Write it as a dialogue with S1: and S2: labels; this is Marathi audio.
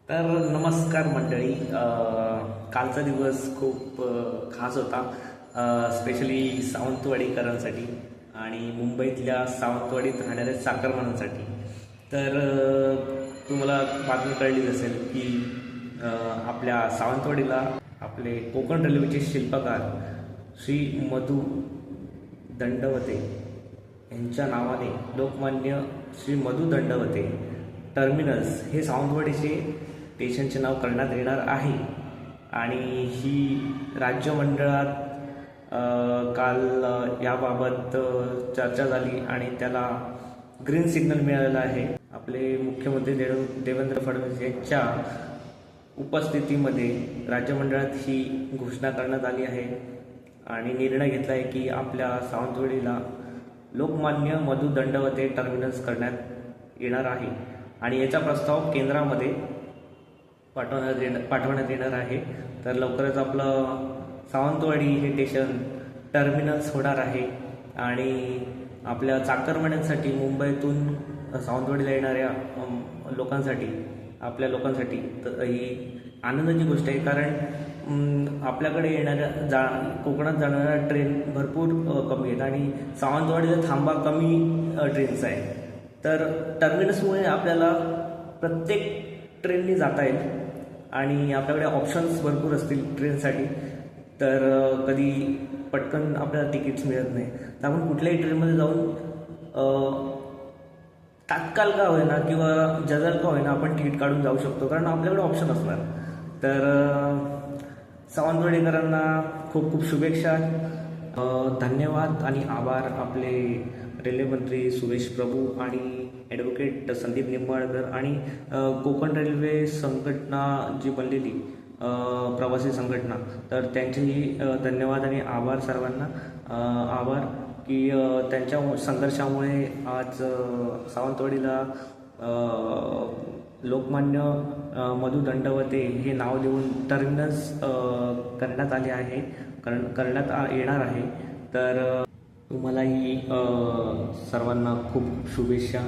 S1: तर नमस्कार मंडळी. कालचा दिवस खूप खास होता, स्पेशली सावंतवाडीकरांसाठी आणि मुंबईतल्या सावंतवाडीत राहणाऱ्या चाकरमान्यांसाठी. तर तुम्हाला बातमी कळलीच असेल की आपल्या सावंतवाडीला आपले कोकण रेल्वेचे शिल्पकार श्री मधु दंडवते यांच्या नावाने लोकमान्य श्री मधु दंडवते टर्मिनस हे सावंतवाडीचे स्टेशनचे नाव करण्यात येणार आहे. आणि ही राज्य मंडळात काल याबाबत चर्चा झाली आणि त्याला ग्रीन सिग्नल मिळालेला आहे. आपले मुख्यमंत्री देवेंद्र फडणवीस यांच्या उपस्थितीमध्ये राज्य मंडळात ही घोषणा करण्यात आली आहे आणि निर्णय घेतला आहे की आपल्या सावंतवाडीला लोकमान्य मधु दंडवते टर्मिनस करण्यात येणार आहे आणि याचा प्रस्ताव केंद्रामध्ये पाठवण्यात येणार आहे. तर लवकरच आपलं सावंतवाडी हे स्टेशन टर्मिनल्स होणार आहे आणि आपल्या चाकरमान्यांसाठी मुंबईतून सावंतवाडीला येणाऱ्या लोकांसाठी, आपल्या लोकांसाठी तर ही आनंदाची गोष्ट आहे. कारण आपल्याकडे येणाऱ्या कोकणात जाणाऱ्या ट्रेन भरपूर कमी आहेत आणि सावंतवाडीला थांबा कमी ट्रेनचा आहे. तर टर्मिनसमुळे आपल्याला प्रत्येक ट्रेननी जाता येईल आणि आपल्याकडे ऑप्शन्स भरपूर असतील ट्रेनसाठी. तर कधी पटकन आपल्याला तिकीट्स मिळत नाही, तर आपण कुठल्याही ट्रेनमध्ये जाऊन तात्काळ का होईना किंवा जनरल का होईना आपण तिकीट काढून जाऊ शकतो, कारण आपल्याकडे ऑप्शन असणार. तर सावंतवाडीकरांना खूप खूप शुभेच्छा, धन्यवाद आणि आभार. आपले रेल्वेमंत्री सुरेश प्रभू आणि ॲडव्होकेट संदीप निंबाळकर आणि कोकण रेल्वे संघटना जी बनलेली प्रवासी संघटना, तर त्यांचेही धन्यवाद आणि आभार सर्वांना. आभार की त्यांच्या संघर्षामुळे आज सावंतवाडीला लोकमान्य मधु दंडवते हे नाव देऊन टर्मिनस करण्यात आले आहे, करण्यात येणार आहे. तर तुम्हालाही सर्वांना खूप शुभेच्छा.